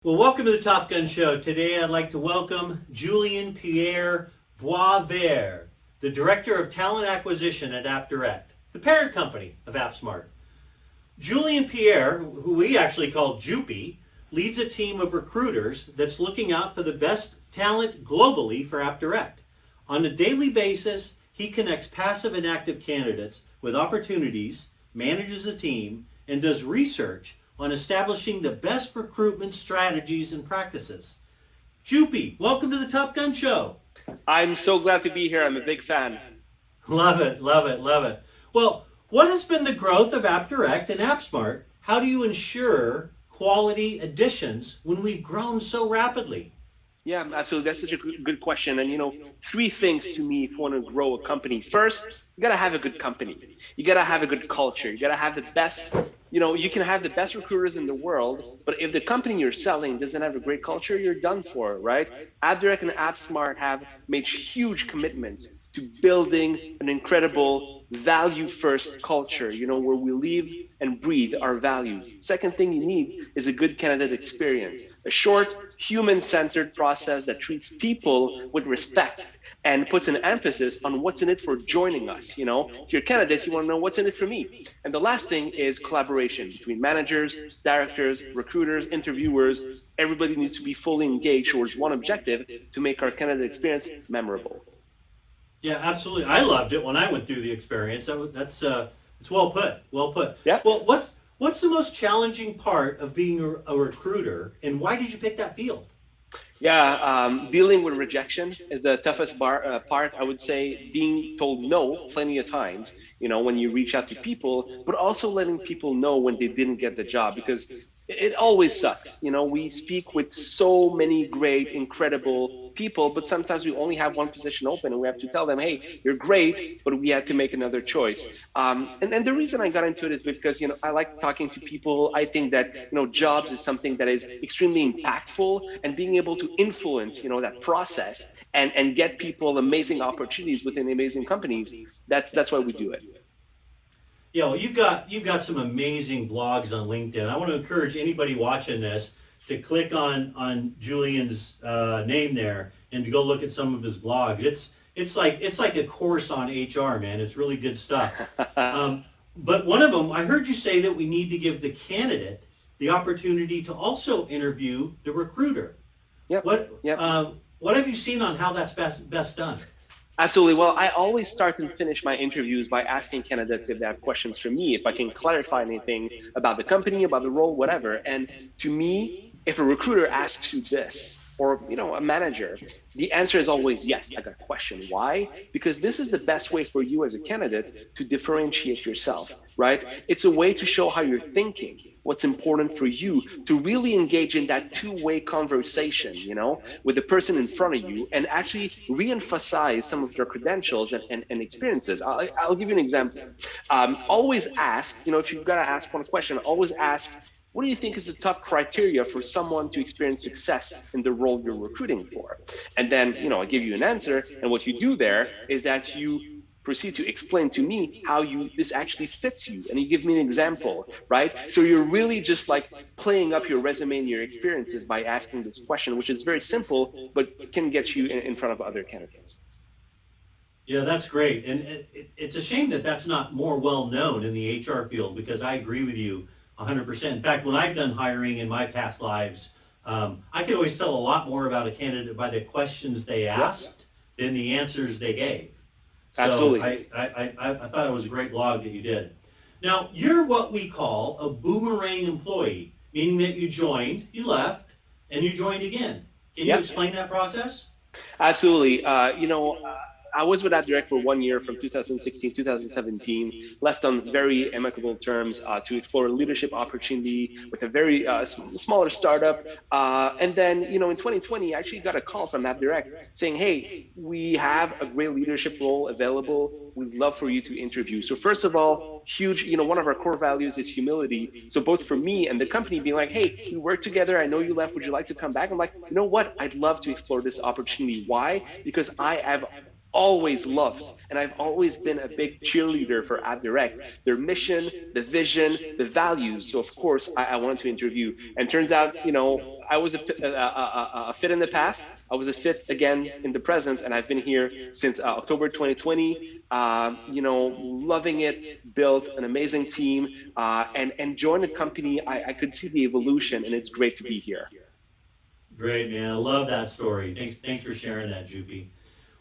Well, welcome to the Top Gun Show. Today I'd like to welcome Julien Pier Boisvert, the Director of Talent Acquisition at AppDirect, the parent company of AppSmart. Julien Pier, who we actually call Joopy, leads a team of recruiters that's looking out for the best talent globally for AppDirect. On a daily basis, he connects passive and active candidates with opportunities, manages a team, and does research on establishing the best recruitment strategies and practices. Joopy, welcome to the Top Gun Show. I'm so glad to be here. I'm a big fan. Love it, love it, love it. Well, what has been the growth of AppDirect and AppSmart? How do you ensure quality additions when we've grown so rapidly? Yeah, absolutely. That's such a good question. And three things to me if you want to grow a company. First, you got to have a good company. You got to have a good culture. You got to have the best, you can have the best recruiters in the world, but if the company you're selling doesn't have a great culture, you're done for, right? AppDirect and AppSmart have made huge commitments to building an incredible value-first culture, where we live and breathe our values. Second thing you need is a good candidate experience, a short, human-centered process that treats people with respect and puts an emphasis on what's in it for joining us. If you're a candidate, you want to know what's in it for me. And the last thing is collaboration between managers, directors, recruiters, interviewers. Everybody needs to be fully engaged towards one objective to make our candidate experience memorable. Yeah, absolutely. I loved it when I went through the experience. That's it's well put. Well put. Yeah. Well, what's the most challenging part of being a recruiter, and why did you pick that field? Yeah, dealing with rejection is the toughest part. I would say being told no plenty of times, when you reach out to people, but also letting people know when they didn't get the job, because it always sucks. We speak with so many great, incredible people, but sometimes we only have one position open and we have to tell them, hey, you're great, but we had to make another choice. And the reason I got into it is because, I like talking to people. I think that, jobs is something that is extremely impactful, and being able to influence, that process and get people amazing opportunities within amazing companies. That's why we do it. Yeah, well, you've got some amazing blogs on LinkedIn. I want to encourage anybody watching this to click on Julien's name there and to go look at some of his blogs. It's like a course on HR, man. It's really good stuff. But one of them, I heard you say that we need to give the candidate the opportunity to also interview the recruiter. Yep. What have you seen on how that's best done? Absolutely. Well, I always start and finish my interviews by asking candidates if they have questions for me, if I can clarify anything about the company, about the role, whatever. And to me, if a recruiter asks you this, or a manager, the answer is always yes. I got a question. Why? Because this is the best way for you as a candidate to differentiate yourself, right? It's a way to show how you're thinking, what's important for you, to really engage in that two-way conversation, with the person in front of you, and actually re-emphasize some of their credentials and experiences. I'll give you an example. Always ask, if you've got to ask one question, always ask, what do you think is the top criteria for someone to experience success in the role you're recruiting for? And then, I give you an answer, and what you do there is that you proceed to explain to me how this actually fits you, and you give me an example, right? So you're really just like playing up your resume and your experiences by asking this question, which is very simple, but can get you in front of other candidates. Yeah, that's great. And it's a shame that that's not more well known in the HR field, because I agree with you 100%. In fact, when I've done hiring in my past lives, I could always tell a lot more about a candidate by the questions they asked than the answers they gave. So Absolutely. I thought it was a great blog that you did. Now, you're what we call a boomerang employee, meaning that you joined, you left, and you joined again. Can you explain that process? Absolutely. I was with AppDirect for 1 year from 2016, 2017, left on very amicable terms to explore a leadership opportunity with a very smaller startup. And then, in 2020, I actually got a call from AppDirect saying, hey, we have a great leadership role available. We'd love for you to interview. So first of all, huge, one of our core values is humility. So both for me and the company being like, hey, we work together. I know you left. Would you like to come back? I'm like, you know what? I'd love to explore this opportunity. Why? Because I have always loved, and I've always been a big cheerleader for AppDirect, their mission, the vision, the values. So of course I wanted to interview, and turns out, you know, I was a fit in the past, I was a fit again in the present, and I've been here since October 2020. You know, loving it, built an amazing team, and joined a company. I could see the evolution, and it's great to be here. Great, man. I love that story. Thanks for sharing that, Jupi.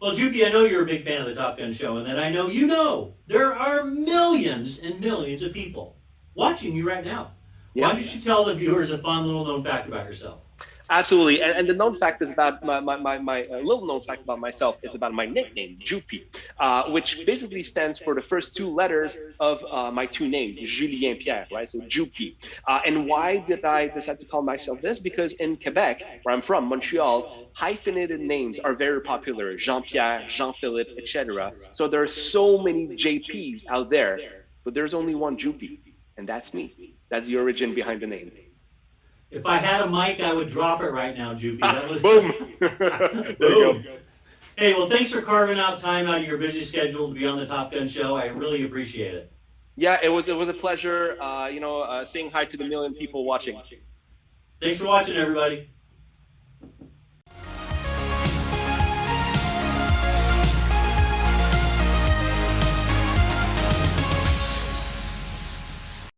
Well, Jupi, I know you're a big fan of the Top Gun show, and that I know you know there are millions and millions of people watching you right now. Yeah. Why don't you tell the viewers a fun little known fact about yourself? Absolutely, and the known fact is about my little known fact about myself is about my nickname, Jupi, which basically stands for the first two letters of my two names, Julien Pierre, right? So Jupi. And why did I decide to call myself this? Because in Quebec, where I'm from, Montreal, hyphenated names are very popular: Jean-Pierre, Jean-Philippe, etc. So there are so many JPs out there, but there's only one Jupi, and that's me. That's the origin behind the name. If I had a mic, I would drop it right now, Jupi. That was Boom. boom. Hey, well, thanks for carving out time out of your busy schedule to be on the Top Gun show. I really appreciate it. Yeah, it was a pleasure. Saying hi to the million people watching. Thanks for watching, everybody.